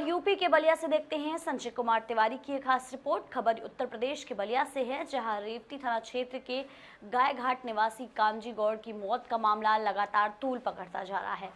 खबर यूपी के बलिया से देखते हैं। संजय कुमार तिवारी की एक खास रिपोर्ट। खबर उत्तर प्रदेश के बलिया से है, जहां रेवती थाना क्षेत्र के गायघाट निवासी कामजी गौड़ की मौत का मामला लगातार तूल पकड़ता जा रहा है।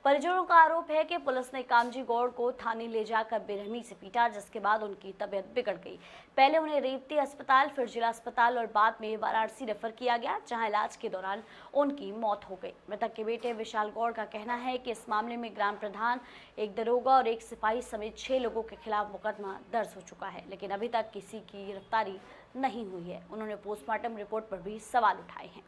परिजनों का आरोप है कि पुलिस ने कामजी गौड़ को थाने ले जाकर बेरहमी से पीटा, जिसके बाद उनकी तबीयत बिगड़ गई। पहले उन्हें रेवती अस्पताल, फिर जिला अस्पताल और बाद में वाराणसी रेफर किया गया, जहां इलाज के दौरान उनकी मौत हो गई। मृतक के बेटे विशाल गौड़ का कहना है कि इस मामले में ग्राम प्रधान, एक दरोगा और एक सिपाही समेत 6 लोगों के खिलाफ मुकदमा दर्ज हो चुका है, लेकिन अभी तक किसी की गिरफ्तारी नहीं हुई है। उन्होंने पोस्टमार्टम रिपोर्ट पर भी सवाल उठाए हैं।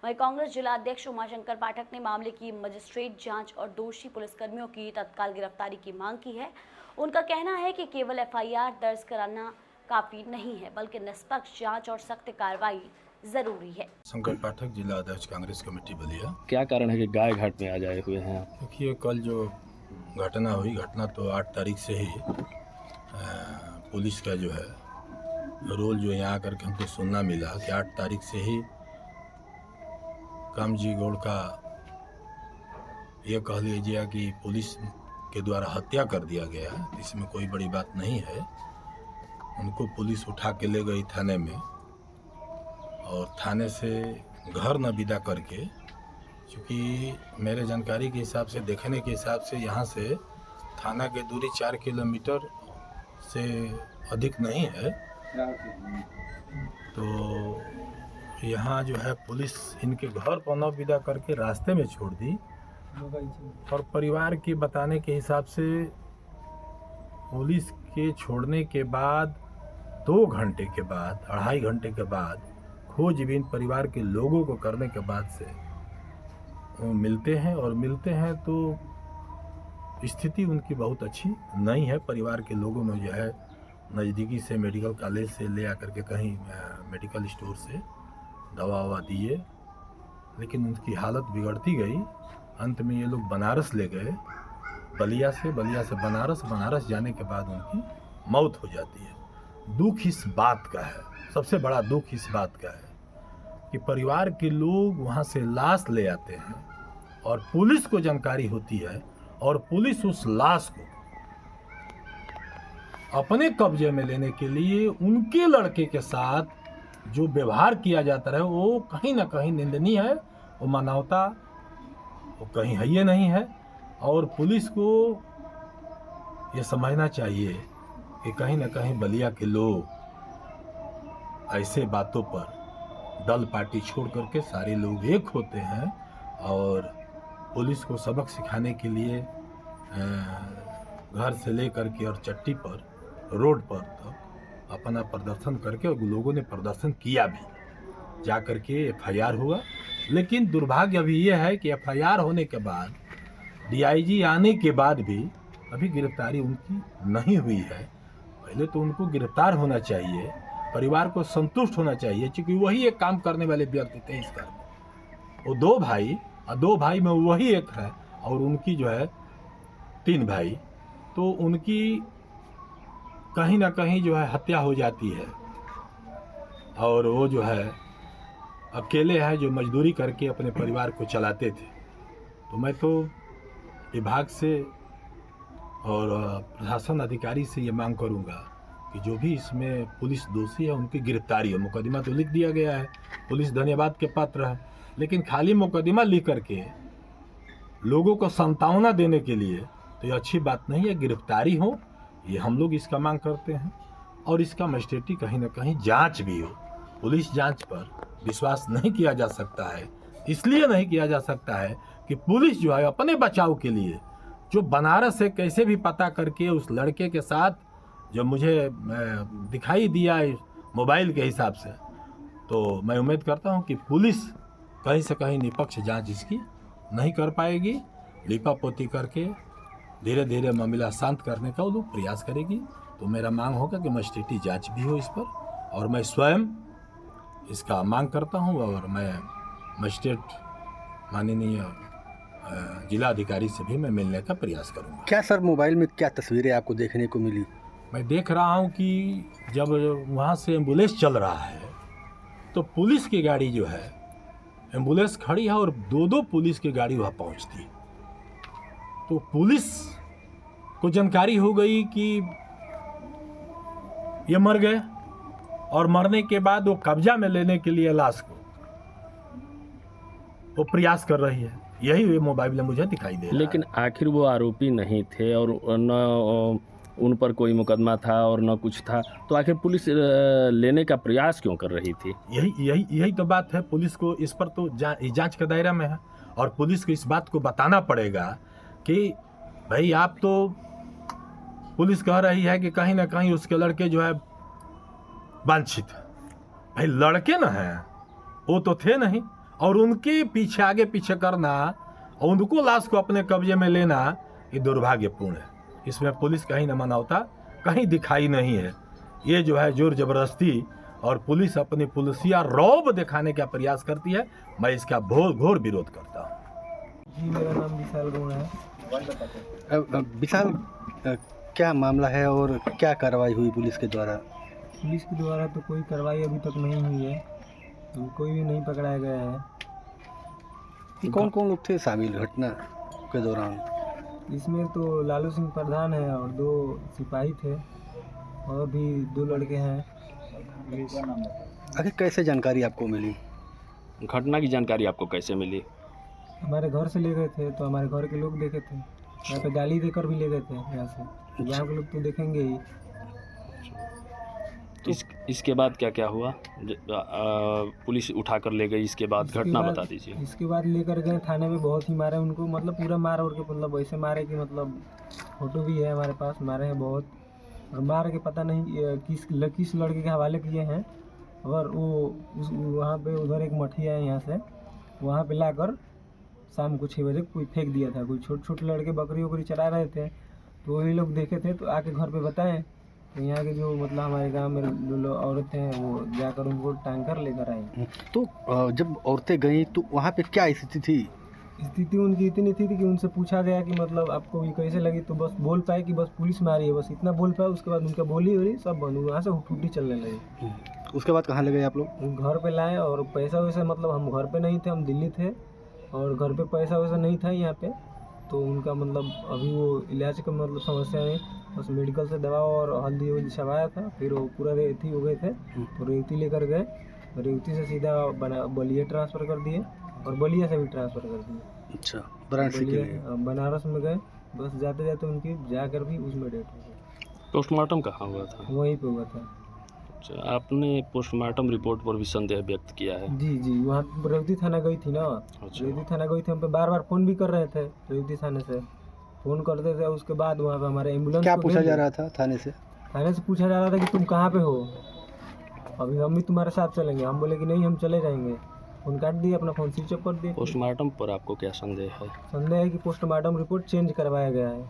वहीं कांग्रेस जिला अध्यक्ष उमाशंकर पाठक ने मामले की मजिस्ट्रेट जांच और दोषी पुलिसकर्मियों की तत्काल गिरफ्तारी की मांग की है। उनका कहना है कि केवल एफआईआर दर्ज कराना काफी नहीं है, बल्कि निष्पक्ष जांच और सख्त कार्रवाई जरूरी है। शंकर पाठक, जिला अध्यक्ष कांग्रेस कमेटी बलिया। क्या कारण है कि गायघाट में आज आए हुए हैं आप? देखिए, कल जो घटना हुई, घटना तो 8 तारीख से ही पुलिस का जो है रोल जो यहाँ आकर के हमको सुनना मिला कि 8 तारीख से ही कामजी गौड़ का ये कह लीजिए कि पुलिस के द्वारा हत्या कर दिया गया है। इसमें कोई बड़ी बात नहीं है। उनको पुलिस उठा के ले गई थाने में और थाने से घर न विदा करके, क्योंकि मेरे जानकारी के हिसाब से, देखने के हिसाब से यहाँ से थाना की दूरी 4 किलोमीटर से अधिक नहीं है। तो यहाँ जो है पुलिस इनके घर पर न विदा करके रास्ते में छोड़ दी। और परिवार के बताने के हिसाब से पुलिस के छोड़ने के बाद 2 घंटे के बाद, 2.5 घंटे के बाद खोजबीन परिवार के लोगों को करने के बाद से वो मिलते हैं तो स्थिति उनकी बहुत अच्छी नहीं है। परिवार के लोगों ने जो है नज़दीकी से मेडिकल कॉलेज से ले आकर के कहीं मेडिकल स्टोर से दवा दिए, लेकिन उनकी हालत बिगड़ती गई। अंत में ये लोग बनारस ले गए, बलिया से बनारस जाने के बाद उनकी मौत हो जाती है। दुख इस बात का है, सबसे बड़ा दुख इस बात का है कि परिवार के लोग वहाँ से लाश ले आते हैं और पुलिस को जानकारी होती है और पुलिस उस लाश को अपने कब्जे में लेने के लिए उनके लड़के के साथ जो व्यवहार किया जाता है वो कहीं ना कहीं निंदनीय है। वो मानवता वो कहीं है ये नहीं है। और पुलिस को ये समझना चाहिए कि कहीं ना कहीं बलिया के लोग ऐसे बातों पर दल पार्टी छोड़ करके सारे लोग एक होते हैं और पुलिस को सबक सिखाने के लिए घर से लेकर के और चट्टी पर, रोड पर तक अपना प्रदर्शन करके, और लोगों ने प्रदर्शन किया भी, जा करके एफआईआर हुआ। लेकिन दुर्भाग्य अभी ये है कि एफआईआर होने के बाद, डीआईजी आने के बाद भी अभी गिरफ्तारी उनकी नहीं हुई है। पहले तो उनको गिरफ्तार होना चाहिए, परिवार को संतुष्ट होना चाहिए, क्योंकि वही एक काम करने वाले व्यक्ति थे इस घर में। वो 2 भाई और 2 भाई में वही एक है और उनकी जो है 3 भाई, तो उनकी कहीं ना कहीं जो है हत्या हो जाती है। और वो जो है अकेले हैं जो मजदूरी करके अपने परिवार को चलाते थे। तो मैं तो विभाग से और प्रशासन अधिकारी से ये मांग करूंगा कि जो भी इसमें पुलिस दोषी है उनकी गिरफ्तारी हो। मुकदमा तो लिख दिया गया है, पुलिस धन्यवाद के पात्र है, लेकिन खाली मुकदमा लिख करके लोगों को सांत्वना देने के लिए तो ये अच्छी बात नहीं है। गिरफ्तारी हो, ये हम लोग इसका मांग करते हैं। और इसका मजिस्ट्रेटी कहीं ना कहीं जांच भी हो। पुलिस जांच पर विश्वास नहीं किया जा सकता है, इसलिए नहीं किया जा सकता है कि पुलिस जो है अपने बचाव के लिए जो बनारस से कैसे भी पता करके उस लड़के के साथ, जो मुझे दिखाई दिया मोबाइल के हिसाब से, तो मैं उम्मीद करता हूं कि पुलिस कहीं से कहीं निष्पक्ष जांच इसकी नहीं कर पाएगी। लिपापोती करके धीरे धीरे मामला शांत करने का वो लोग प्रयास करेगी। तो मेरा मांग होगा कि मजिस्ट्रेटी जांच भी हो इस पर, और मैं स्वयं इसका मांग करता हूं और मैं मजिस्ट्रेट माननीय जिला अधिकारी से भी मैं मिलने का प्रयास करूंगा। क्या सर, मोबाइल में क्या तस्वीरें आपको देखने को मिली? मैं देख रहा हूं कि जब वहां से एम्बुलेंस चल रहा है तो पुलिस की गाड़ी जो है, एम्बुलेंस खड़ी है और 2-2 पुलिस की गाड़ी वहाँ पहुँचती है। तो पुलिस को जानकारी हो गई कि ये मर गए, और मरने के बाद वो कब्जा में लेने के लिए लाश को वो प्रयास कर रही है। यही ये मोबाइल में मुझे दिखाई दे रहा है। लेकिन आखिर वो आरोपी नहीं थे और न उन पर कोई मुकदमा था और न कुछ था, तो आखिर पुलिस लेने का प्रयास क्यों कर रही थी? यही तो बात है। पुलिस को इस पर तो जांच के दायरा में है, और पुलिस को इस बात को बताना पड़ेगा कि भाई आप तो, पुलिस कह रही है कि कहीं ना कहीं उसके लड़के जो है वांछित है। भाई लड़के ना हैं, वो तो थे नहीं, और उनके पीछे आगे पीछे करना और उनको लाश को अपने कब्जे में लेना, ये दुर्भाग्यपूर्ण है। इसमें पुलिस कहीं न मानवता कहीं दिखाई नहीं है। ये जो है जोर जबरदस्ती, और पुलिस अपनी पुलिसिया रौब दिखाने का प्रयास करती है। मैं इसका घोर विरोध करता हूँ। जी, मेरा नाम विशाल गौड़ है। विशाल, क्या मामला है और क्या कार्रवाई हुई पुलिस के द्वारा? पुलिस के द्वारा तो कोई कार्रवाई अभी तक नहीं हुई है, तो कोई भी नहीं पकड़ाया गया है। कौन कौन लोग थे शामिल घटना के दौरान? इसमें तो लालू सिंह प्रधान है और 2 सिपाही थे, और भी 2 लड़के हैं। आखिर कैसे जानकारी आपको मिली? घटना की जानकारी आपको कैसे मिली? हमारे घर से ले गए थे, तो हमारे घर के लोग देखे थे। यहाँ पे गाली देकर भी ले गए थे यहाँ से। यहाँ के लोग तो देखेंगे ही। इसके बाद क्या क्या हुआ? पुलिस उठा कर ले गई, इसके बाद घटना बता दीजिए। इसके बाद लेकर गए थाने में, बहुत ही मारे उनको, मतलब पूरा मार और के, मतलब वैसे मारे कि मतलब फोटो भी है हमारे पास, मारे हैं बहुत। और मार के पता नहीं किस लड़के के हवाले किए हैं। और वो वहाँ पे उधर एक मठिया है यहाँ से, वहाँ पे लाकर शाम को 6 बजे कोई फेंक दिया था। कोई छोटे लड़के बकरी वकरी चरा रहे थे, तो वही लोग देखे थे, तो आके घर पे बताएं। तो यहाँ के जो मतलब हमारे गांव में जो औरतें हैं, वो जाकर उनको टांग कर लेकर आई। तो जब औरतें गईं तो वहाँ पे क्या स्थिति थी? स्थिति उनकी इतनी थी कि उनसे पूछा गया कि मतलब आपको ये कैसे लगी, तो बस बोल पाए कि बस पुलिस मारी है, बस इतना बोल पाए। उसके बाद उनका बोली वोली सब बंद, वहाँ से टूटी चलने लगी। उसके बाद कहाँ ले गए आप लोग? घर पे लाए, और पैसा वैसा, मतलब हम घर पे नहीं थे, हम दिल्ली थे, और घर पे पैसा वैसा नहीं था यहाँ पे। तो उनका मतलब अभी वो इलाज का मतलब समस्या है, बस मेडिकल से दवा और हल्दी वल्दी छवाया था। फिर वो पूरा रेवती हो गए थे, तो रेवती लेकर गए, रेवती से सीधा बलिया ट्रांसफ़र कर दिए, और बलिया से भी ट्रांसफ़र कर दिए। अच्छा, वाराणसी के लिए? बनारस में गए, बस जाते जाते उनकी जाकर भी उसमें डेथ हो गई। पोस्टमार्टम कहाँ हुआ था? वहीं पे हुआ था। अच्छा, आपने पोस्टमार्टम रिपोर्ट पर भी संदेह व्यक्त किया है? जी, वहाँ रेवती थाना गई थी ना। अच्छा। रेवती थाना गई थी, हम पे बार फ़ोन भी कर रहे थे, रेवती थाने से फ़ोन करते थे। उसके बाद वहाँ पे हमारे एम्बुलेंस क्या पूछा जा रहा था थाने से? थाने से पूछा जा रहा था कि तुम कहाँ पे हो, अभी हम भी तुम्हारे साथ चलेंगे। हम बोले कि नहीं, हम चले जाएंगे। फ़ोन काट दिए, अपना फ़ोन स्विच ऑफ कर दिए। पोस्टमार्टम पर आपको क्या संदेह है? संदेह है कि पोस्टमार्टम रिपोर्ट चेंज करवाया गया है,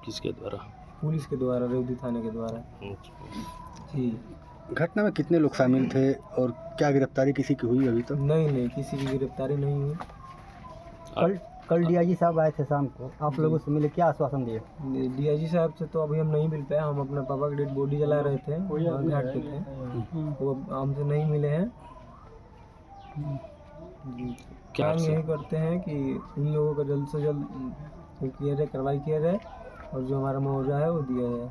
किसके द्वारा? पुलिस के द्वारा, रेवती थाने के द्वारा। जी। घटना में कितने लोग शामिल थे और क्या गिरफ्तारी किसी की हुई अभी तक? नहीं, किसी की गिरफ्तारी नहीं हुई। कल डीआईजी साहब आए थे शाम को, आप लोगों से मिले, क्या आश्वासन दिए? डीआईजी साहब से तो अभी हम नहीं मिल पाए। हम अपने पापा की डेड बॉडी जला रहे थे, वहाँ घाट पे थे, वो हमसे नहीं मिले हैं। क्या हम यही करते हैं कि इन लोगों का जल्द से जल्द किया जाए, कार्रवाई किया जाए, और जो हमारा मुआवजा है वो दिया जाए।